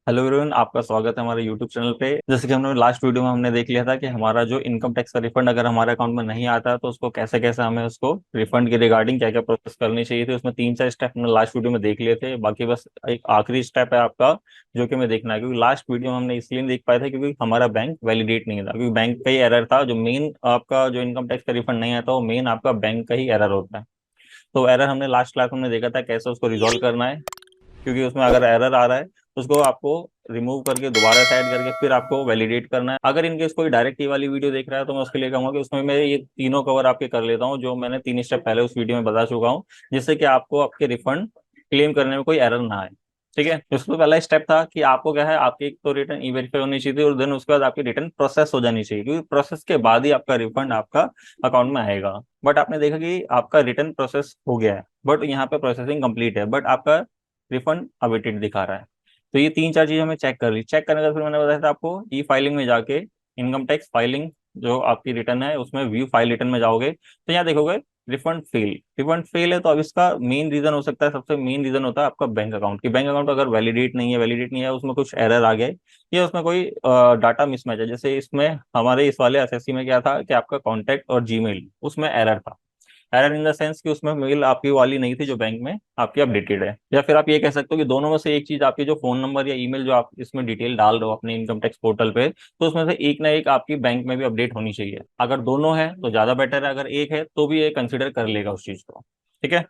Hello everyone, आपका स्वागत है हमारे यूट्यूब चैनल पे। जैसे कि हमने लास्ट वीडियो में हमने देख लिया था कि हमारा जो इनकम टैक्स का रिफंड अगर हमारे अकाउंट में नहीं आता है तो उसको कैसे कैसे हमें उसको रिफंड के रिगार्डिंग क्या क्या प्रोसेस करनी चाहिए थी। उसमें तीन चार स्टेप हमने लास्ट वीडियो में देख लिए थे। बाकी बस एक आखिरी स्टेप है आपका जो कि हमें देखना है, क्योंकि लास्ट वीडियो में हमने इसलिए नहीं देख पाए थे क्योंकि हमारा बैंक वैलिडेट नहीं था, क्योंकि बैंक का ही एरर था। जो मेन आपका जो इनकम टैक्स का रिफंड नहीं आता वो मेन आपका बैंक का ही एरर होता है। तो एरर हमने लास्ट क्लास में देखा था कैसे उसको रिजॉल्व करना है, क्योंकि उसमें अगर एरर आ रहा है तो उसको आपको रिमूव करके दोबारा साइड करके फिर आपको वैलिडेट करना है। अगर इनकेस कोई डायरेक्ट ये वाली वीडियो देख रहा है तो मैं उसके लिए कहूंगा कि उसमें मैं ये तीनों कवर आपके कर लेता हूँ जो मैंने तीन स्टेप पहले उस वीडियो में बता चुका हूँ, जिससे कि आपको आपके रिफंड क्लेम करने में कोई एरर ना आए। ठीक है, उसमें पहला स्टेप था कि आपको क्या है, आपकी एक तो रिटर्न ई वेरीफाई होनी चाहिए थी और देन उसके बाद आपकी रिटर्न प्रोसेस हो जानी चाहिए, क्योंकि प्रोसेस के बाद ही आपका रिफंड आपका अकाउंट में आएगा। बट आपने देखा कि आपका रिटर्न प्रोसेस हो गया है, बट यहाँ पे प्रोसेसिंग कंप्लीट है, बट आपका रिफंड अवेटेड दिखा रहा है। तो ये तीन चार चीजें हमें चेक कर ली। चेक करने के बाद फिर मैंने बताया था आपको ई फाइलिंग में जाके इनकम टैक्स फाइलिंग जो आपकी रिटर्न है उसमें व्यू फाइल रिटर्न में जाओगे तो यहाँ देखोगे रिफंड फेल है। तो अब इसका मेन रीजन हो सकता है, सबसे मेन रीजन होता है आपका बैंक अकाउंट की बैंक अकाउंट अगर वैलिडेट नहीं है, उसमें कुछ एरर आ गया है या उसमें कोई डाटा मिसमैच है। जैसे इसमें हमारे इस वाले एसएससी में क्या था कि आपका कॉन्टैक्ट और जीमेल उसमें एरर था। एरर इन द सेंस कि उसमें मेल आपकी वाली नहीं थी जो बैंक में आपकी अपडेटेड है। या फिर आप ये कह सकते हो कि दोनों में से एक चीज, आपकी जो फोन नंबर या ईमेल जो आप इसमें डिटेल डाल रहे हो अपने इनकम टैक्स पोर्टल पे, तो उसमें से एक ना एक आपकी बैंक में भी अपडेट होनी चाहिए। अगर दोनों है तो ज्यादा बेटर है, अगर एक है तो भी ये कंसिडर कर लेगा उस चीज को। ठीक है,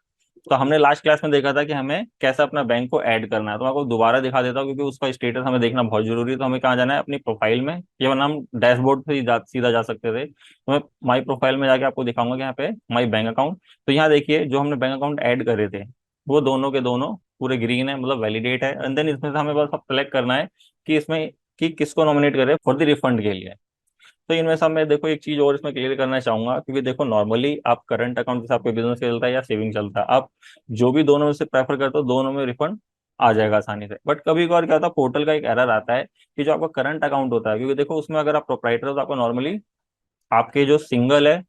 तो हमने लास्ट क्लास में देखा था कि हमें कैसे अपना बैंक को ऐड करना है। तो मैं आपको दोबारा दिखा देता हूँ क्योंकि उसका स्टेटस हमें देखना बहुत जरूरी है। तो हमें कहाँ जाना है, अपनी प्रोफाइल में, या वरना हम डैशबोर्ड से सीधा जा सकते थे। तो मैं माई प्रोफाइल में जाके आपको दिखाऊंगा कि यहाँ पे माई बैंक अकाउंट। तो यहाँ देखिए जो हमने बैंक अकाउंट ऐड करे थे वो दोनों के दोनों पूरे ग्रीन है, मतलब वैलिडेट है। एंड देन इसमें से हमें बस सेलेक्ट करना है कि इसमें कि किसको नॉमिनेट करें फॉर द रिफंड के लिए। तो इनमें से मैं देखो एक चीज और इसमें क्लियर करना चाहूंगा, क्योंकि देखो नॉर्मली आप करंट अकाउंट के साथ कोई बिजनेस चलता है या सेविंग चलता है, आप जो भी दोनों में से प्रेफर करते हो दोनों में रिफंड आ जाएगा आसानी से। बट कभी कभार क्या होता है, पोर्टल का एक एरर आता है कि जो आपका करंट अकाउंट होता है, क्योंकि देखो उसमें अगर आप प्रोप्राइटर हो तो आपको नॉर्मली आपके जो सिंगल है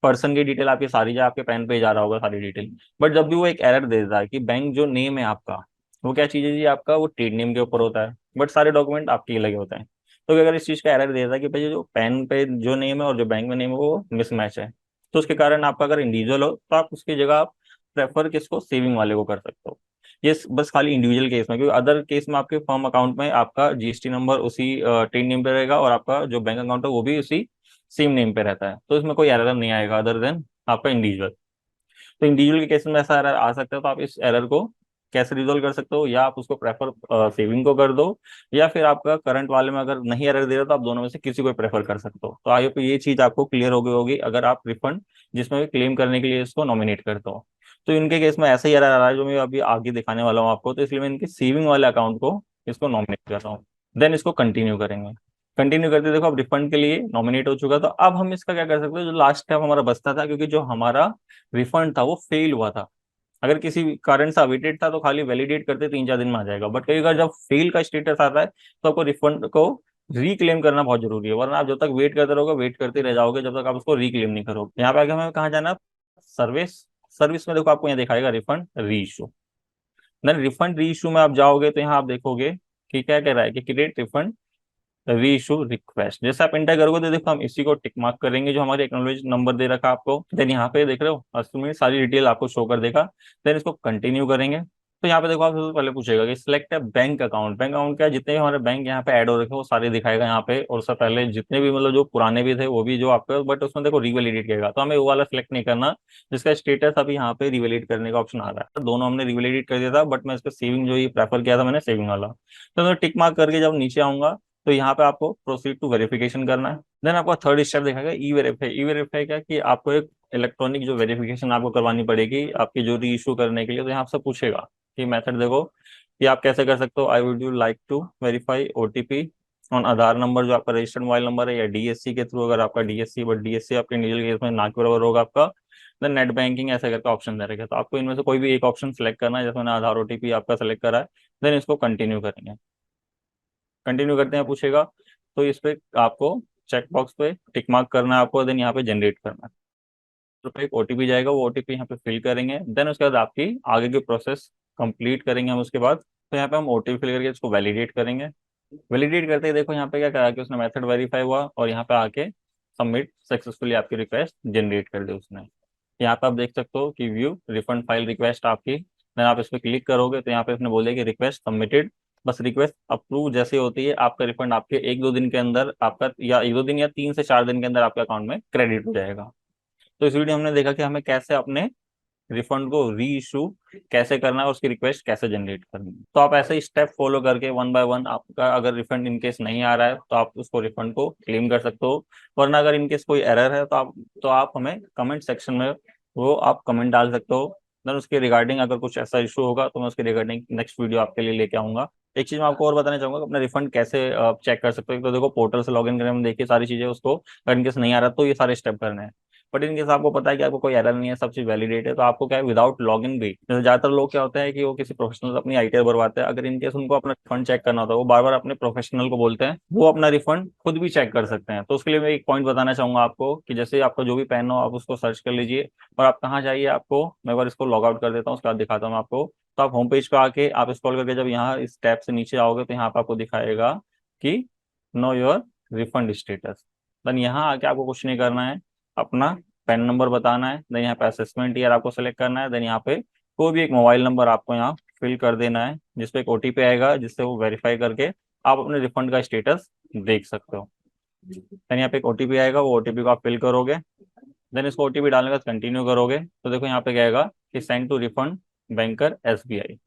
पर्सन की डिटेल आपकी सारी जा आपके पैन पे ही जा रहा होगा सारी डिटेल। बट जब भी वो एक एरर देता है कि बैंक जो नेम है आपका, वो क्या चीज है जी, आपका वो ट्रेड नेम के ऊपर होता है बट सारे डॉक्यूमेंट आपके ही लगे होते हैं। तो अगर इस चीज का एरर देता है कि भाई जो पैन पे जो नेम है और जो बैंक में नेम है वो मिसमैच है, तो उसके कारण आपका अगर इंडिविजुअल हो तो आप उसकी जगह आप प्रेफर किसको, सेविंग वाले को कर सकते हो। ये बस खाली इंडिविजुअल केस में, क्योंकि अदर केस में आपके फर्म अकाउंट में आपका जीएसटी नंबर उसी ट्रेड नेम पे रहेगा और आपका जो बैंक अकाउंट है वो भी उसी सेम नेम पे रहता है, तो इसमें कोई एरर नहीं आएगा अदर देन आपका इंडिविजुअल। तो इंडिविजुअल के केस में ऐसा एरर आ सकता है, तो आप इस एरर को कैसे रिजोल्व कर सकते हो, या आप उसको प्रेफर सेविंग को कर दो, या फिर आपका करंट वाले में अगर नहीं एरर दे रहा तो आप दोनों में से किसी को प्रेफर कर सकते हो। तो आई होप ये चीज आपको क्लियर हो गई होगी अगर आप रिफंड जिसमें भी क्लेम करने के लिए इसको नॉमिनेट करते हो। तो इनके केस में ऐसा ही एरर आ रहा है जो मैं अभी आगे दिखाने वाला हूँ आपको, तो इसलिए मैं इनके सेविंग वाले अकाउंट को इसको नॉमिनेट कर रहा हूँ। देन इसको कंटिन्यू करेंगे। कंटिन्यू करते देखो अब रिफंड के लिए नॉमिनेट हो चुका। तो अब हम इसका क्या कर सकते हैं, जो लास्ट स्टेप हमारा बचता था, क्योंकि जो हमारा रिफंड था वो फेल हुआ था। अगर किसी कारण से अवेटेड था तो खाली वैलिडेट करते 3-4 दिन में आ जाएगा, बट कई बार जब फेल का स्टेटस आता है तो आपको रिफंड को रिक्लेम करना बहुत जरूरी है, वरना आप जब तक वेट करते रहोगे वेट करते रह जाओगे जब तक आप उसको रिक्लेम नहीं करोगे। यहाँ पे आगे हमें कहाँ जाना है, सर्विस। सर्विस में देखो आपको यहाँ दिखाएगा रिफंड री इशू। देन रिफंड री इशू में आप जाओगे तो यहाँ आप देखोगे कि क्या कह रहा है कि क्रिएट रिफंड री इशू रिक्वेस्ट। जैसे आप इंटर करोगे तो देखो हम इसी को टिक मार्क करेंगे जो हमारे एक्नॉलेज नंबर दे रखा है आपको। देन यहाँ पे देख रहे हो अस्सी में सारी डिटेल आपको शो कर देगा। देन इसको कंटिन्यू करेंगे। तो यहाँ पे देखो आप सबसे पहले पूछेगा कि सिलेक्ट है बैंक अकाउंट। बैंक अकाउंट क्या है, जितने भी हमारे बैंक यहाँ पे ऐड हो रखे हैं वो सारे दिखाएगा यहाँ पे, और उससे पहले जितने भी मतलब जो पुराने भी थे वो भी जो आपके, बट उसमें देखो रिवैलिडेट करेगा तो हमें वो वाला सिलेक्ट नहीं करना जिसका स्टेटस अभी यहाँ पे रिवैलिडेट करने का ऑप्शन आ रहा है। दोनों हमने रिवैलिडेट कर दिया था बट मैं इसका सेविंग जो ये प्रेफर किया था मैंने सेविंग वाला। तो मैं टिक मार्क करके जब नीचे आऊंगा तो यहाँ पे आपको प्रोसीड टू वेरिफिकेशन करना है। देन आपका थर्ड स्टेप दिखाएगा ई वेरीफाई। ई वेरीफाई क्या कि आपको एक इलेक्ट्रॉनिक जो वेरिफिकेशन आपको करवानी पड़ेगी आपकी जो री इशू करने के लिए। तो यहाँ से पूछेगा कि मेथड देखो कि आप कैसे कर सकते हो। I would you like to verify OTP on Aadhaar number जो आपका रजिस्टर्ड मोबाइल नंबर है, या डीएससी के थ्रू अगर आपका डीएससी, बट डीएससी आपके इंडिविजुअल केस में ना के बराबर होगा आपका। देन नेट बैंकिंग ऐसा करके ऑप्शन दे रखेगा, तो आपको इनमें से कोई भी एक ऑप्शन सेलेक्ट करना है। जैसे मैंने आधार ओटीपी आपका सेलेक्ट करा है। देन इसको कंटिन्यू करेंगे। कंटिन्यू करते हैं पूछेगा तो इस पे आपको चेक बॉक्स पे टिक मार्क करना है आपको। देन यहाँ पे जनरेट करना है, तो पे एक ओटीपी जाएगा, वो ओटीपी यहाँ पे फिल करेंगे। देन उसके बाद आपकी आगे की प्रोसेस कंप्लीट करेंगे हम उसके बाद। तो यहाँ पे हम ओटीपी फिल करके इसको वैलिडेट करेंगे। वैलिडेट करते ही देखो यहाँ पे क्या करा कि उसने मेथड वेरीफाई हुआ और यहाँ पे आके सबमिट सक्सेसफुली आपकी रिक्वेस्ट जनरेट कर दी उसने। यहाँ पे आप देख सकते हो कि व्यू रिफंड फाइल रिक्वेस्ट आपकी, देन आप इस पर क्लिक करोगे तो यहाँ पे उसने बोले कि रिक्वेस्ट सबमिटेड। बस रिक्वेस्ट अप्रूव जैसे होती है आपका रिफंड आपके 1-2 दिन के अंदर आपका, या 1-2 दिन या 3 से 4 दिन के अंदर आपके अकाउंट में क्रेडिट हो जाएगा। तो इस वीडियो में हमने देखा कि हमें कैसे अपने रिफंड को री इशू कैसे करना है और उसकी रिक्वेस्ट कैसे जनरेट करनी है। तो आप ऐसे ही स्टेप फॉलो करके वन बाय वन आपका अगर रिफंड इनकेस नहीं आ रहा है तो आप उसको रिफंड को क्लेम कर सकते हो। वरना अगर इनकेस कोई एरर है तो आप हमें कमेंट सेक्शन में वो आप कमेंट डाल सकते हो। देन उसके रिगार्डिंग अगर कुछ ऐसा इशू होगा तो मैं उसके रिगार्डिंग नेक्स्ट वीडियो आपके लिए लेके आऊंगा। एक चीज मैं आपको और बताना चाहूंगा कि अपना रिफंड कैसे चेक कर सकते हो। तो देखो पोर्टल से लॉगिन करने में देखिए सारी चीजें उसको, अगर इनकेस नहीं आ रहा तो ये सारे स्टेप करने हैं। बट इनकेस आपको पता है कि आपको कोई एरर नहीं है, सब चीज वैलिडेट है, तो आपको क्या है विदाउट लॉगिन भी, जैसे ज्यादातर लोग क्या होते हैं कि वो किसी प्रोफेशनल अपनी आईटीआर भरवाते हैं, अगर इनकेस उनको अपना रिफंड चेक करना होता है वो बार बार अपने प्रोफेशनल को बोलते हैं, वो अपना रिफंड खुद भी चेक कर सकते हैं। तो उसके लिए मैं एक पॉइंट बताना चाहूंगा आपको कि जैसे आपका जो भी पेन हो आप उसको सर्च कर लीजिए और आप कहाँ जाइए, आपको मैं एक बार इसको लॉग आउट कर देता हूँ उसके बाद दिखाता हूँ आपको। तो आप होम पेज पे आके आप स्क्रॉल करके जब यहाँ इस टैब से नीचे आओगे तो यहाँ पे आपको दिखाएगा कि know your refund status. Then यहाँ आके आपको कुछ नहीं करना है, अपना पैन नंबर बताना है, देन यहाँ पे असेसमेंट ईयर आपको सेलेक्ट करना है, देन यहाँ पे कोई भी एक मोबाइल नंबर आपको यहाँ फिल कर देना है जिसपे एक ओटीपी आएगा जिससे वो वेरीफाई करके आप अपने रिफंड का स्टेटस देख सकते हो। देन यहाँ पे एक ओटीपी आएगा, वो ओटीपी को आप फिल करोगे, देन इसको ओटीपी डालने के बाद कंटिन्यू करोगे तो देखो यहाँ पे क्या आएगा कि send to refund banker SBI.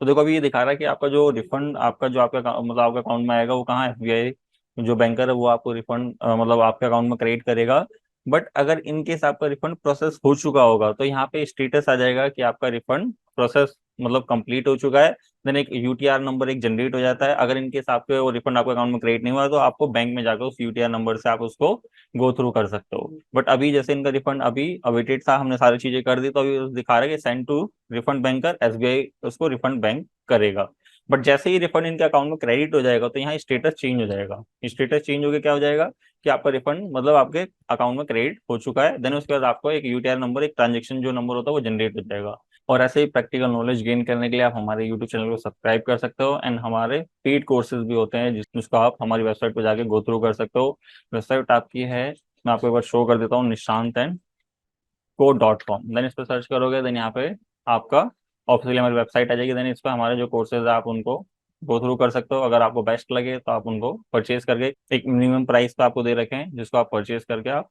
तो देखो अभी ये दिखा रहा है कि आपका जो रिफंड आपका जो आपका मतलब आपके अकाउंट में आएगा वो कहाँ, एसबीआई जो बैंकर है वो आपको रिफंड मतलब आपके अकाउंट में क्रेडिट करेगा। बट अगर इन केस आपका रिफंड प्रोसेस हो चुका होगा तो यहाँ पे स्टेटस आ जाएगा कि आपका रिफंड प्रोसेस मतलब कंप्लीट हो चुका है। देन एक यूटीआर नंबर एक जनरेट हो जाता है, अगर इनकेस आपके वो रिफंड आपके अकाउंट में क्रेडिट नहीं हुआ तो आपको बैंक में जाकर उस यूटीआर नंबर से आप उसको गो थ्रू कर सकते हो। बट अभी जैसे इनका रिफंड अभी अवेटेड था, हमने सारी चीजें कर दी, तो अभी दिखा रहा है कि send to refund banker SBI उसको रिफंड बैंक करेगा। बट जैसे ही रिफंड इनके अकाउंट में क्रेडिट हो जाएगा तो यहाँ स्टेटस चेंज हो जाएगा। स्टेटस चेंज होकर क्या हो जाएगा कि आपका रिफंड मतलब आपके अकाउंट में क्रेडिट हो चुका है। देन उसके बाद आपको एक यूटीआर नंबर एक ट्रांजेक्शन जो नंबर होता है वो जनरेट हो जाएगा। और ऐसे ही प्रैक्टिकल नॉलेज गेन करने के लिए आप हमारे यूट्यूब चैनल को सब्सक्राइब कर सकते हो, एंड हमारे पेड कोर्सेज भी होते हैं जिसको आप हमारी वेबसाइट पर जाके गो थ्रू कर सकते हो। वेबसाइट आपकी है, मैं आपको एक बार शो कर देता हूँ, nishantanco.com। देन इस पर सर्च करोगे, देन यहाँ पे आपका ऑफिशियली हमारी वेबसाइट आ जाएगी। देन इस पर हमारे जो कोर्सेज है आप उनको गो थ्रू कर सकते हो, अगर आपको बेस्ट लगे तो आप उनको परचेज करके एक मिनिमम प्राइस पे आपको दे रखे हैं जिसको आप परचेज करके आप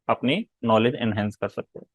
अपनी नॉलेज एनहेंस कर सकते हो।